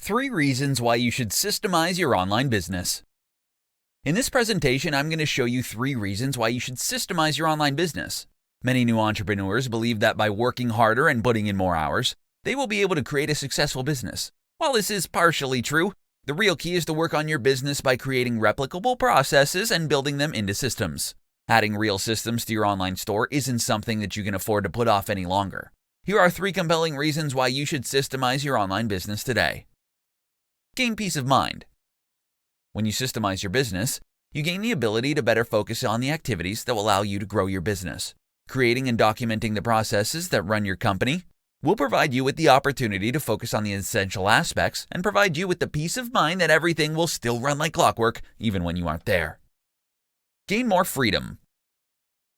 3 reasons why you should systemize your online business. In this presentation, I'm going to show you 3 reasons why you should systemize your online business. Many new entrepreneurs believe that by working harder and putting in more hours, they will be able to create a successful business. While this is partially true, the real key is to work on your business by creating replicable processes and building them into systems. Adding real systems to your online store isn't something that you can afford to put off any longer. Here are 3 compelling reasons why you should systemize your online business today. Gain peace of mind. When you systemize your business, you gain the ability to better focus on the activities that will allow you to grow your business. Creating and documenting the processes that run your company will provide you with the opportunity to focus on the essential aspects and provide you with the peace of mind that everything will still run like clockwork even when you aren't there. Gain more freedom.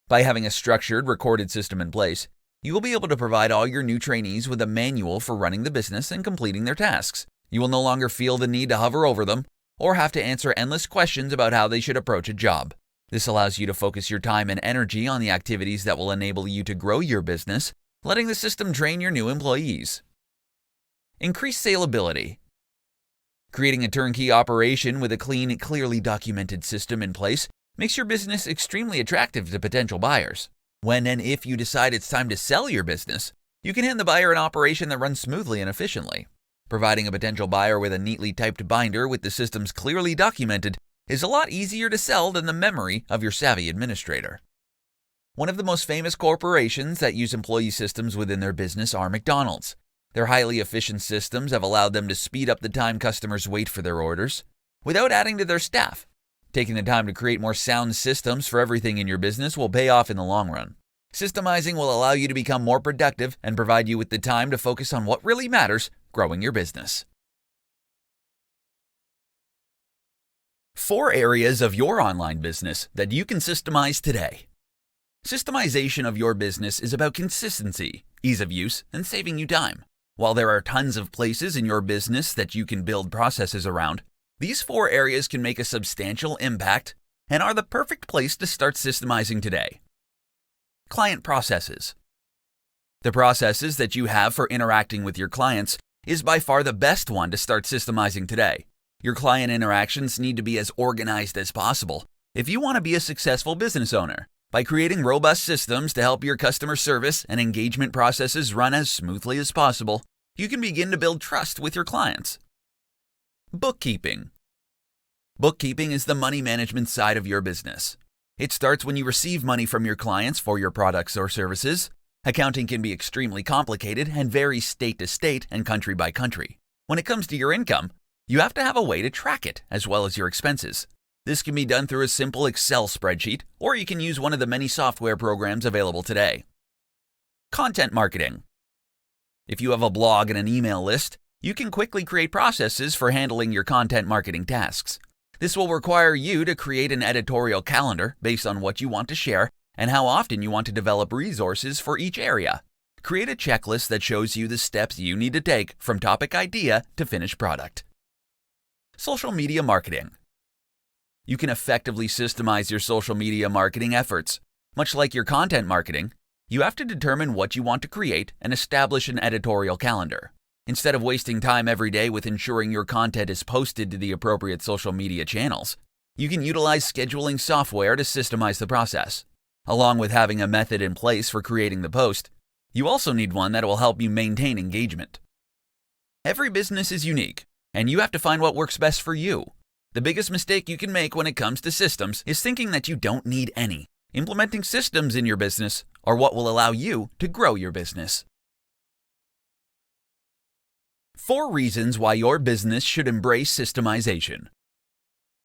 By having a structured, recorded system in place, you will be able to provide all your new trainees with a manual for running the business and completing their tasks. You will no longer feel the need to hover over them or have to answer endless questions about how they should approach a job. This allows you to focus your time and energy on the activities that will enable you to grow your business, letting the system train your new employees. Increase salability. Creating a turnkey operation with a clean, clearly documented system in place makes your business extremely attractive to potential buyers. When and if you decide it's time to sell your business, you can hand the buyer an operation that runs smoothly and efficiently. Providing a potential buyer with a neatly typed binder with the systems clearly documented is a lot easier to sell than the memory of your savvy administrator. One of the most famous corporations that use employee systems within their business are McDonald's. Their highly efficient systems have allowed them to speed up the time customers wait for their orders without adding to their staff. Taking the time to create more sound systems for everything in your business will pay off in the long run. Systemizing will allow you to become more productive and provide you with the time to focus on what really matters, growing your business. 4 areas of your online business that you can systemize today. Systemization of your business is about consistency, ease of use, and saving you time. While there are tons of places in your business that you can build processes around, these 4 areas can make a substantial impact and are the perfect place to start systemizing today. Client processes. The processes that you have for interacting with your clients is by far the best one to start systemizing today. Your client interactions need to be as organized as possible if you want to be a successful business owner. By creating robust systems to help your customer service and engagement processes run as smoothly as possible, you can begin to build trust with your clients. Bookkeeping. Bookkeeping is the money management side of your business. It starts when you receive money from your clients for your products or services. Accounting can be extremely complicated and vary state to state and country by country. When it comes to your income, you have to have a way to track it as well as your expenses. This can be done through a simple Excel spreadsheet, or you can use one of the many software programs available today. Content marketing. If you have a blog and an email list, you can quickly create processes for handling your content marketing tasks. This will require you to create an editorial calendar based on what you want to share and how often you want to develop resources for each area. Create a checklist that shows you the steps you need to take from topic idea to finished product. Social media marketing. You can effectively systemize your social media marketing efforts. Much like your content marketing, you have to determine what you want to create and establish an editorial calendar. Instead of wasting time every day with ensuring your content is posted to the appropriate social media channels, you can utilize scheduling software to systemize the process. Along with having a method in place for creating the post, you also need one that will help you maintain engagement. Every business is unique, and you have to find what works best for you. The biggest mistake you can make when it comes to systems is thinking that you don't need any. Implementing systems in your business are what will allow you to grow your business. 4 reasons why your business should embrace systemization.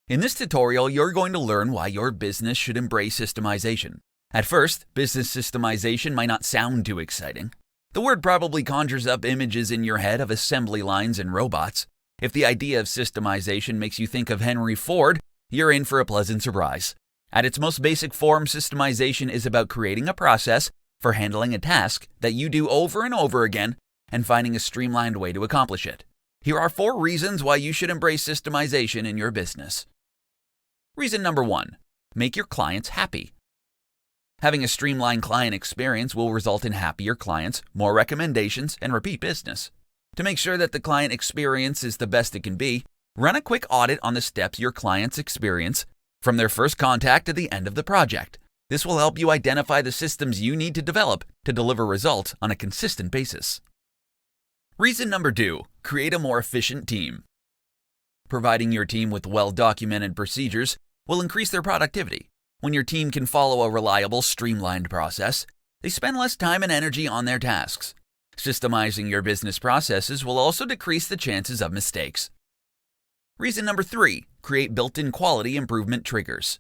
In this tutorial, you're going to learn why your business should embrace systemization. At first, business systemization might not sound too exciting. The word probably conjures up images in your head of assembly lines and robots. If the idea of systemization makes you think of Henry Ford, you're in for a pleasant surprise. At its most basic form, systemization is about creating a process for handling a task that you do over and over again and finding a streamlined way to accomplish it. Here are 4 reasons why you should embrace systemization in your business. Reason number 1, make your clients happy. Having a streamlined client experience will result in happier clients, more recommendations, and repeat business. To make sure that the client experience is the best it can be, run a quick audit on the steps your clients experience from their first contact to the end of the project. This will help you identify the systems you need to develop to deliver results on a consistent basis. Reason number 2, create a more efficient team. Providing your team with well-documented procedures will increase their productivity. When your team can follow a reliable, streamlined process, they spend less time and energy on their tasks. Systemizing your business processes will also decrease the chances of mistakes. Reason number 3, create built-in quality improvement triggers.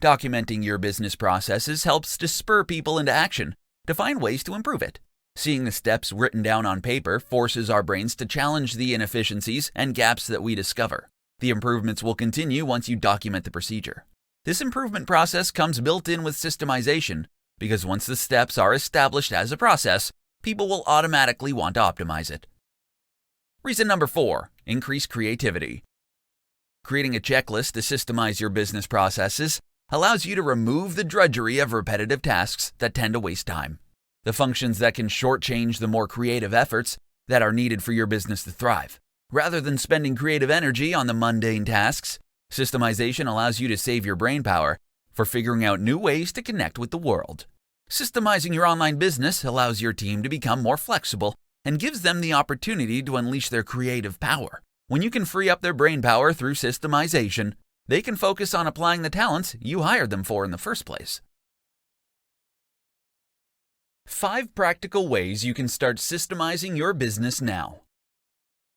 Documenting your business processes helps to spur people into action to find ways to improve it. Seeing the steps written down on paper forces our brains to challenge the inefficiencies and gaps that we discover. The improvements will continue once you document the procedure. This improvement process comes built in with systemization because once the steps are established as a process, people will automatically want to optimize it. Reason number 4, increase creativity. Creating a checklist to systemize your business processes allows you to remove the drudgery of repetitive tasks that tend to waste time. The functions that can shortchange the more creative efforts that are needed for your business to thrive. Rather than spending creative energy on the mundane tasks, systemization allows you to save your brain power for figuring out new ways to connect with the world. Systemizing your online business allows your team to become more flexible and gives them the opportunity to unleash their creative power. When you can free up their brain power through systemization, they can focus on applying the talents you hired them for in the first place. 5 practical ways you can start systemizing your business now.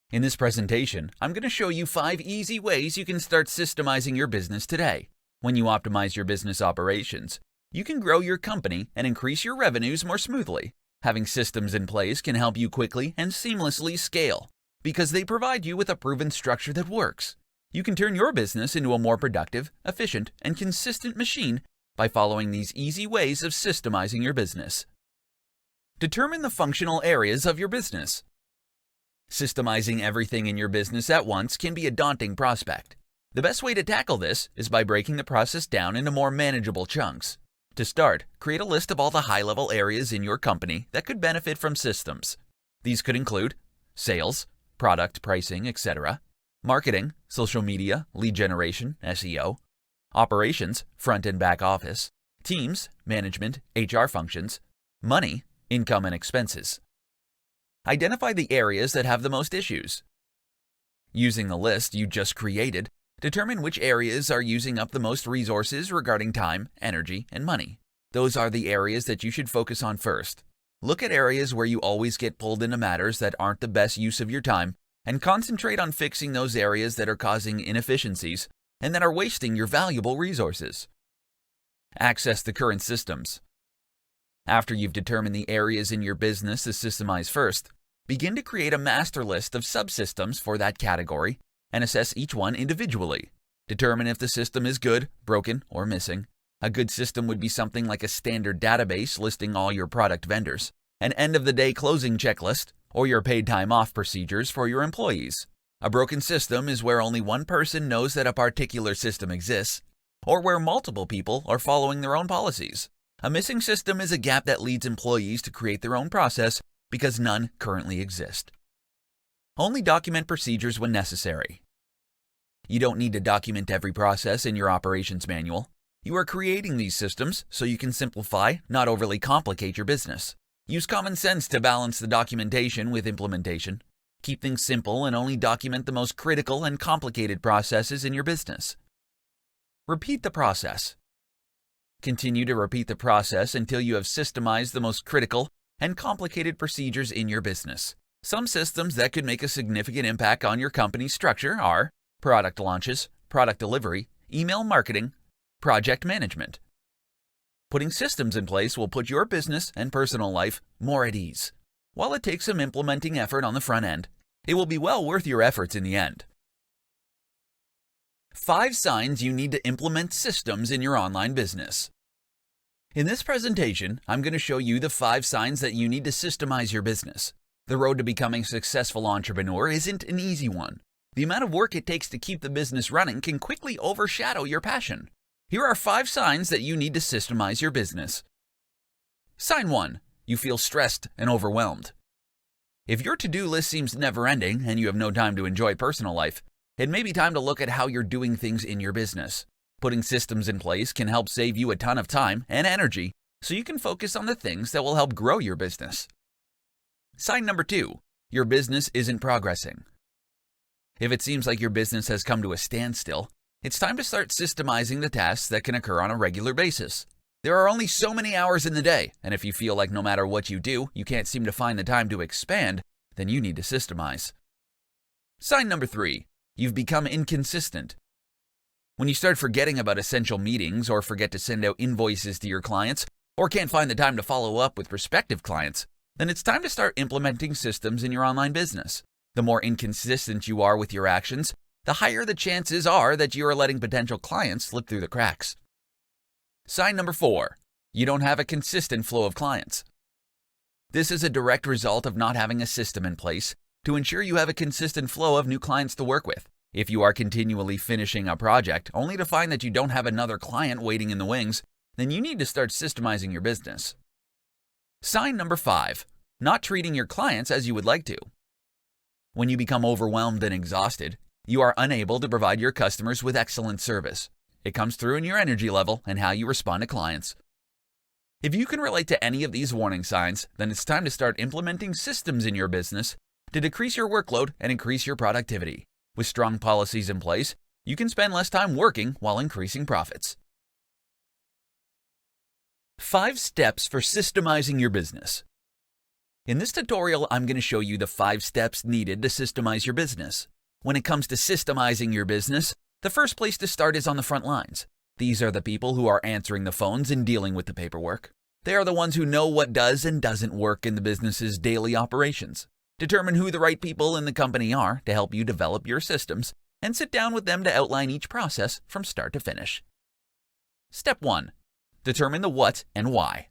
In this presentation, I'm going to show you 5 easy ways you can start systemizing your business today. When you optimize your business operations, you can grow your company and increase your revenues more smoothly. Having systems in place can help you quickly and seamlessly scale because they provide you with a proven structure that works. You can turn your business into a more productive, efficient, and consistent machine by following these easy ways of systemizing your business. Determine the functional areas of your business. Systemizing everything in your business at once can be a daunting prospect. The best way to tackle this is by breaking the process down into more manageable chunks. To start, create a list of all the high-level areas in your company that could benefit from systems. These could include sales, product pricing, etc., marketing, social media, lead generation, SEO, operations, front and back office, teams, management, HR functions, money, income and expenses. Identify the areas that have the most issues. Using the list you just created, determine which areas are using up the most resources regarding time, energy, and money. Those are the areas that you should focus on first. Look at areas where you always get pulled into matters that aren't the best use of your time and concentrate on fixing those areas that are causing inefficiencies and that are wasting your valuable resources. Access the current systems. After you've determined the areas in your business to systemize first, begin to create a master list of subsystems for that category and assess each one individually. Determine if the system is good, broken, or missing. A good system would be something like a standard database listing all your product vendors, an end-of-the-day closing checklist, or your paid time off procedures for your employees. A broken system is where only one person knows that a particular system exists, or where multiple people are following their own policies. A missing system is a gap that leads employees to create their own process because none currently exist. Only document procedures when necessary. You don't need to document every process in your operations manual. You are creating these systems so you can simplify, not overly complicate your business. Use common sense to balance the documentation with implementation. Keep things simple and only document the most critical and complicated processes in your business. Repeat the process. Continue to repeat the process until you have systemized the most critical and complicated procedures in your business. Some systems that could make a significant impact on your company's structure are product launches, product delivery, email marketing, project management. Putting systems in place will put your business and personal life more at ease. While it takes some implementing effort on the front end, it will be well worth your efforts in the end. 5 signs you need to implement systems in your online business. In this presentation, I'm going to show you the 5 signs that you need to systemize your business. The road to becoming a successful entrepreneur isn't an easy one. The amount of work it takes to keep the business running can quickly overshadow your passion. Here are 5 signs that you need to systemize your business. Sign 1. You feel stressed and overwhelmed. If your to-do list seems never-ending and you have no time to enjoy personal life, it may be time to look at how you're doing things in your business. Putting systems in place can help save you a ton of time and energy so you can focus on the things that will help grow your business. Sign number 2, your business isn't progressing. If it seems like your business has come to a standstill, it's time to start systemizing the tasks that can occur on a regular basis. There are only so many hours in the day, and if you feel like no matter what you do, you can't seem to find the time to expand, then you need to systemize. Sign number 3, you've become inconsistent. When you start forgetting about essential meetings or forget to send out invoices to your clients or can't find the time to follow up with prospective clients, then it's time to start implementing systems in your online business. The more inconsistent you are with your actions, the higher the chances are that you are letting potential clients slip through the cracks. Sign number 4, you don't have a consistent flow of clients. This is a direct result of not having a system in place to ensure you have a consistent flow of new clients to work with. If you are continually finishing a project only to find that you don't have another client waiting in the wings, then you need to start systemizing your business. Sign number 5, not treating your clients as you would like to. When you become overwhelmed and exhausted, you are unable to provide your customers with excellent service. It comes through in your energy level and how you respond to clients. If you can relate to any of these warning signs, then it's time to start implementing systems in your business to decrease your workload and increase your productivity. With strong policies in place, you can spend less time working while increasing profits. 5 steps for systemizing your business. In this tutorial, I'm going to show you the 5 steps needed to systemize your business. When it comes to systemizing your business, the first place to start is on the front lines. These are the people who are answering the phones and dealing with the paperwork. They are the ones who know what does and doesn't work in the business's daily operations. Determine who the right people in the company are to help you develop your systems, and sit down with them to outline each process from start to finish. Step 1. Determine the what and why.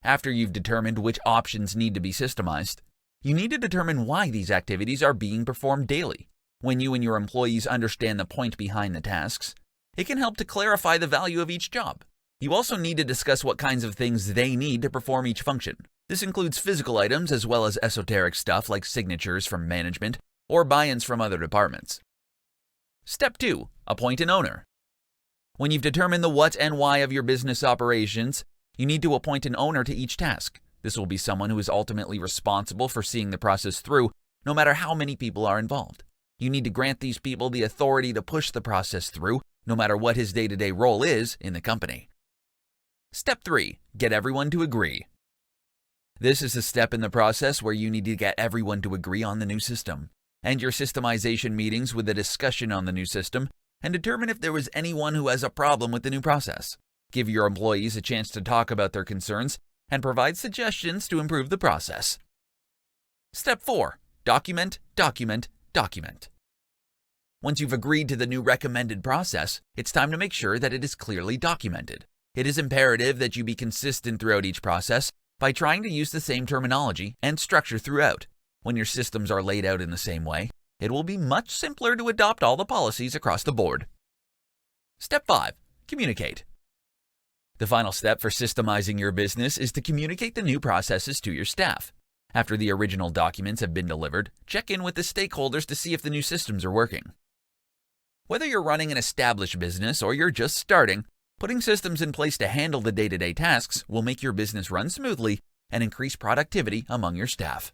After you've determined which options need to be systemized, you need to determine why these activities are being performed daily. When you and your employees understand the point behind the tasks, it can help to clarify the value of each job. You also need to discuss what kinds of things they need to perform each function. This includes physical items as well as esoteric stuff like signatures from management or buy-ins from other departments. Step 2. Appoint an owner. When you've determined the what and why of your business operations, you need to appoint an owner to each task. This will be someone who is ultimately responsible for seeing the process through, no matter how many people are involved. You need to grant these people the authority to push the process through, no matter what his day-to-day role is in the company. Step 3. Get everyone to agree. This is a step in the process where you need to get everyone to agree on the new system. End your systemization meetings with a discussion on the new system and determine if there was anyone who has a problem with the new process. Give your employees a chance to talk about their concerns and provide suggestions to improve the process. Step 4. Document, document, document. Once you've agreed to the new recommended process, it's time to make sure that it is clearly documented. It is imperative that you be consistent throughout each process by trying to use the same terminology and structure throughout. When your systems are laid out in the same way, it will be much simpler to adopt all the policies across the board. Step 5. Communicate. The final step for systemizing your business is to communicate the new processes to your staff. After the original documents have been delivered, check in with the stakeholders to see if the new systems are working. Whether you're running an established business or you're just starting, putting systems in place to handle the day-to-day tasks will make your business run smoothly and increase productivity among your staff.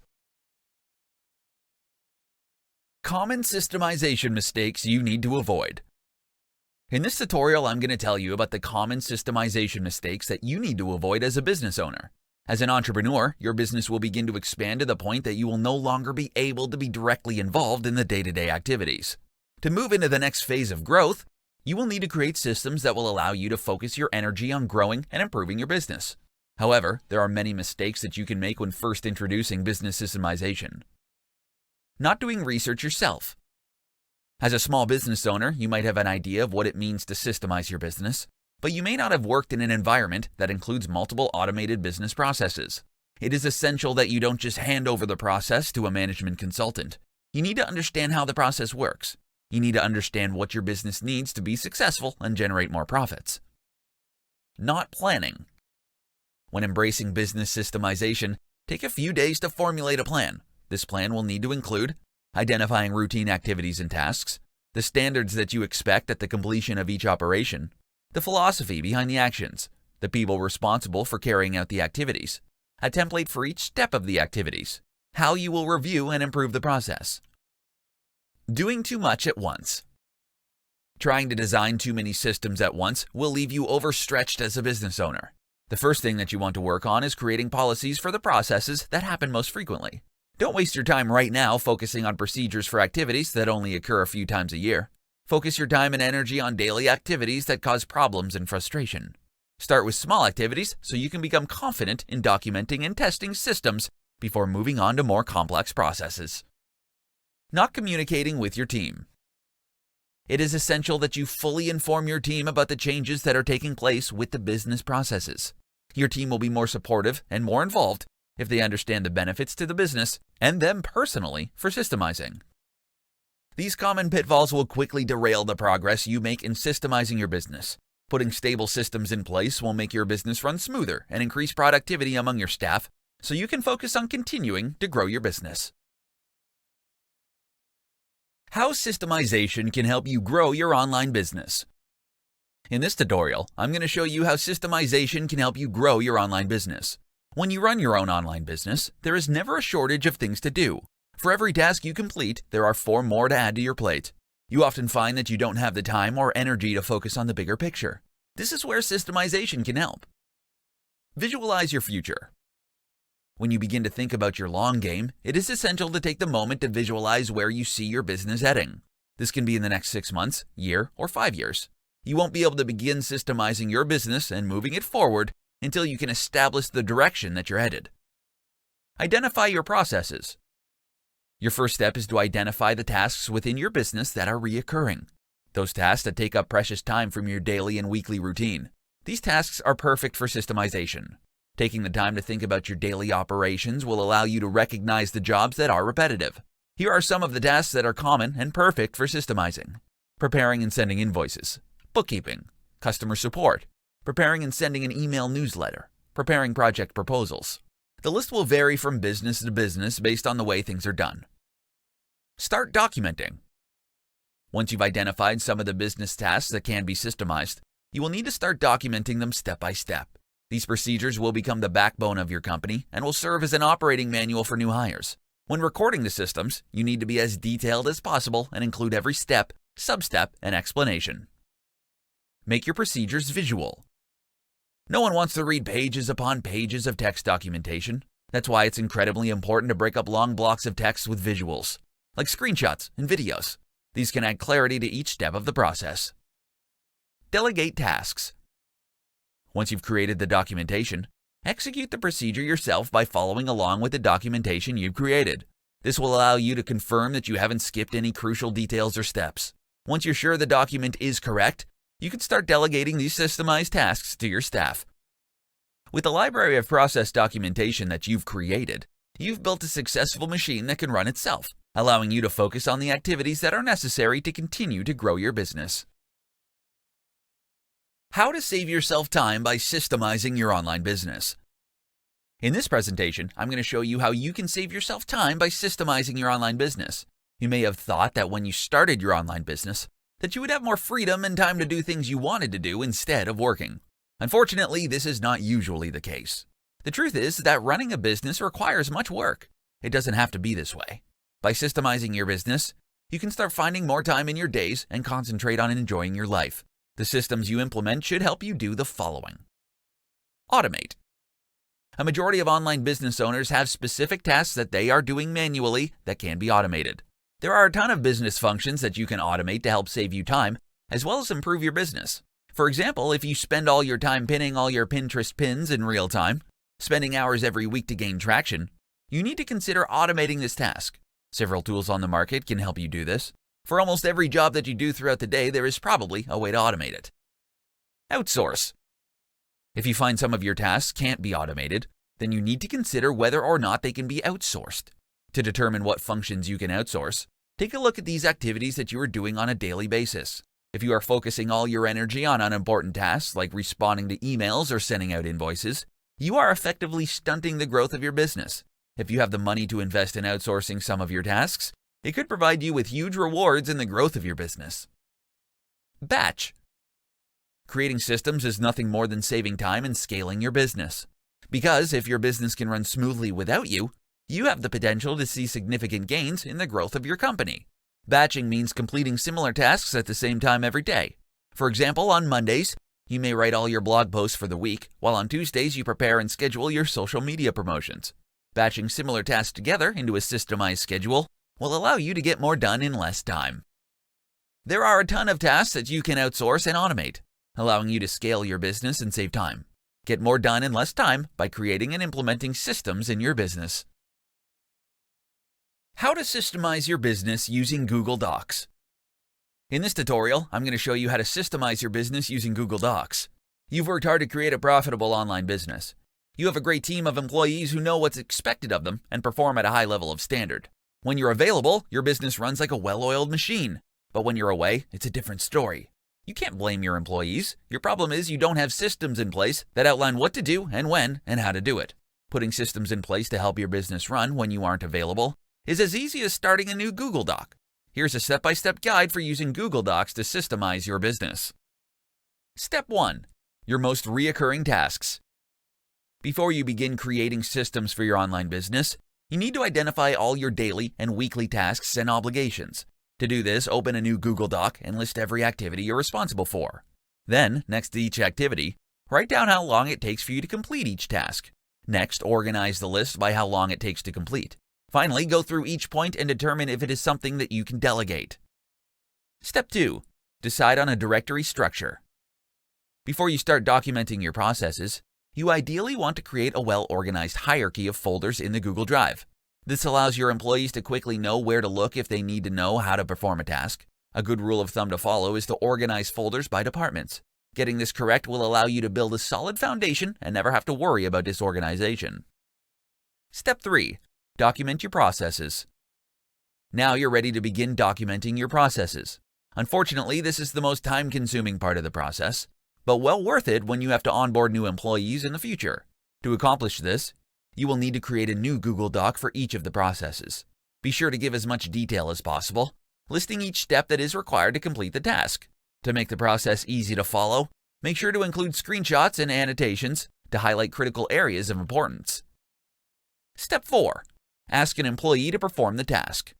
Common systemization mistakes you need to avoid. In this tutorial, I'm going to tell you about the common systemization mistakes that you need to avoid as a business owner. As an entrepreneur, your business will begin to expand to the point that you will no longer be able to be directly involved in the day-to-day activities. To move into the next phase of growth, you will need to create systems that will allow you to focus your energy on growing and improving your business. However, there are many mistakes that you can make when first introducing business systemization. Not doing research yourself. As a small business owner, you might have an idea of what it means to systemize your business, but you may not have worked in an environment that includes multiple automated business processes. It is essential that you don't just hand over the process to a management consultant. You need to understand how the process works. You need to understand what your business needs to be successful and generate more profits. Not planning. When embracing business systemization, take a few days to formulate a plan. This plan will need to include identifying routine activities and tasks, the standards that you expect at the completion of each operation, the philosophy behind the actions, the people responsible for carrying out the activities, a template for each step of the activities, how you will review and improve the process. Doing too much at once. Trying to design too many systems at once will leave you overstretched as a business owner. The first thing that you want to work on is creating policies for the processes that happen most frequently. Don't waste your time right now focusing on procedures for activities that only occur a few times a year. Focus your time and energy on daily activities that cause problems and frustration. Start with small activities so you can become confident in documenting and testing systems before moving on to more complex processes. Not communicating with your team. It is essential that you fully inform your team about the changes that are taking place with the business processes. Your team will be more supportive and more involved if they understand the benefits to the business and them personally for systemizing. These common pitfalls will quickly derail the progress you make in systemizing your business. Putting stable systems in place will make your business run smoother and increase productivity among your staff so you can focus on continuing to grow your business. How systemization can help you grow your online business. In this tutorial, I'm going to show you how systemization can help you grow your online business. When you run your own online business, there is never a shortage of things to do. For every task you complete, there are 4 more to add to your plate. You often find that you don't have the time or energy to focus on the bigger picture. This is where systemization can help. Visualize your future. When you begin to think about your long game, it is essential to take the moment to visualize where you see your business heading. This can be in the next 6 months, year, or 5 years. You won't be able to begin systemizing your business and moving it forward until you can establish the direction that you're headed. Identify your processes. Your first step is to identify the tasks within your business that are reoccurring. Those tasks that take up precious time from your daily and weekly routine. These tasks are perfect for systemization. Taking the time to think about your daily operations will allow you to recognize the jobs that are repetitive. Here are some of the tasks that are common and perfect for systemizing. Preparing and sending invoices, bookkeeping, customer support, preparing and sending an email newsletter, preparing project proposals. The list will vary from business to business based on the way things are done. Start documenting. Once you've identified some of the business tasks that can be systemized, you will need to start documenting them step by step. These procedures will become the backbone of your company and will serve as an operating manual for new hires. When recording the systems, you need to be as detailed as possible and include every step, sub-step, and explanation. Make your procedures visual. No one wants to read pages upon pages of text documentation. That's why it's incredibly important to break up long blocks of text with visuals, like screenshots and videos. These can add clarity to each step of the process. Delegate tasks. Once you've created the documentation, execute the procedure yourself by following along with the documentation you've created. This will allow you to confirm that you haven't skipped any crucial details or steps. Once you're sure the document is correct, you can start delegating these systemized tasks to your staff. With the library of process documentation that you've created, you've built a successful machine that can run itself, allowing you to focus on the activities that are necessary to continue to grow your business. How to save yourself time by systemizing your online business. In this presentation, I'm going to show you how you can save yourself time by systemizing your online business. You may have thought that when you started your online business, that you would have more freedom and time to do things you wanted to do instead of working. Unfortunately, this is not usually the case. The truth is that running a business requires much work. It doesn't have to be this way. By systemizing your business, you can start finding more time in your days and concentrate on enjoying your life. The systems you implement should help you do the following. Automate. A majority of online business owners have specific tasks that they are doing manually that can be automated. There are a ton of business functions that you can automate to help save you time, as well as improve your business. For example, if you spend all your time pinning all your Pinterest pins in real time, spending hours every week to gain traction, you need to consider automating this task. Several tools on the market can help you do this. For almost every job that you do throughout the day, there is probably a way to automate it. Outsource. If you find some of your tasks can't be automated, then you need to consider whether or not they can be outsourced. To determine what functions you can outsource, take a look at these activities that you are doing on a daily basis. If you are focusing all your energy on unimportant tasks like responding to emails or sending out invoices, you are effectively stunting the growth of your business. If you have the money to invest in outsourcing some of your tasks, it could provide you with huge rewards in the growth of your business. Batch. Creating systems is nothing more than saving time and scaling your business. Because if your business can run smoothly without you, you have the potential to see significant gains in the growth of your company. Batching means completing similar tasks at the same time every day. For example, on Mondays, you may write all your blog posts for the week, while on Tuesdays you prepare and schedule your social media promotions. Batching similar tasks together into a systemized schedule will allow you to get more done in less time. There are a ton of tasks that you can outsource and automate, allowing you to scale your business and save time. Get more done in less time by creating and implementing systems in your business. How to systemize your business using Google Docs. In this tutorial, I'm going to show you how to systemize your business using Google Docs. You've worked hard to create a profitable online business. You have a great team of employees who know what's expected of them and perform at a high level of standard. When you're available, your business runs like a well-oiled machine. But when you're away, it's a different story. You can't blame your employees. Your problem is you don't have systems in place that outline what to do and when and how to do it. Putting systems in place to help your business run when you aren't available is as easy as starting a new Google Doc. Here's a step-by-step guide for using Google Docs to systemize your business. Step 1. Your most reoccurring tasks. Before you begin creating systems for your online business, you need to identify all your daily and weekly tasks and obligations. To do this, open a new Google Doc and list every activity you're responsible for. Then, next to each activity, write down how long it takes for you to complete each task. Next, organize the list by how long it takes to complete. Finally, go through each point and determine if it is something that you can delegate. Step 2. Decide on a directory structure. Before you start documenting your processes, you ideally want to create a well-organized hierarchy of folders in the Google Drive. This allows your employees to quickly know where to look if they need to know how to perform a task. A good rule of thumb to follow is to organize folders by departments. Getting this correct will allow you to build a solid foundation and never have to worry about disorganization. Step 3. Document your processes. Now you're ready to begin documenting your processes. Unfortunately, this is the most time-consuming part of the process, but well worth it when you have to onboard new employees in the future. To accomplish this, you will need to create a new Google Doc for each of the processes. Be sure to give as much detail as possible, listing each step that is required to complete the task. To make the process easy to follow, make sure to include screenshots and annotations to highlight critical areas of importance. Step 4. Ask an employee to perform the task.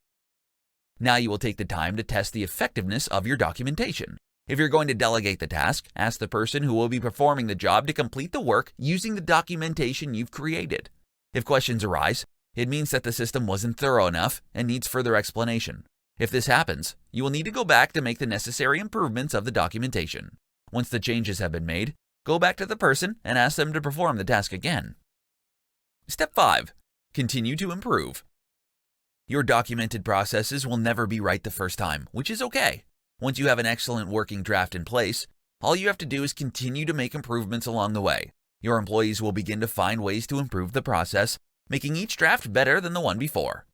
Now you will take the time to test the effectiveness of your documentation. If you're going to delegate the task, ask the person who will be performing the job to complete the work using the documentation you've created. If questions arise, it means that the system wasn't thorough enough and needs further explanation. If this happens, you will need to go back to make the necessary improvements of the documentation. Once the changes have been made, go back to the person and ask them to perform the task again. Step 5. Continue to improve. Your documented processes will never be right the first time, which is okay. Once you have an excellent working draft in place, all you have to do is continue to make improvements along the way. Your employees will begin to find ways to improve the process, making each draft better than the one before.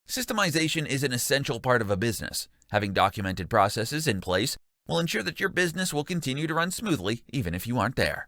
Systemization is an essential part of a business. Having documented processes in place will ensure that your business will continue to run smoothly even if you aren't there.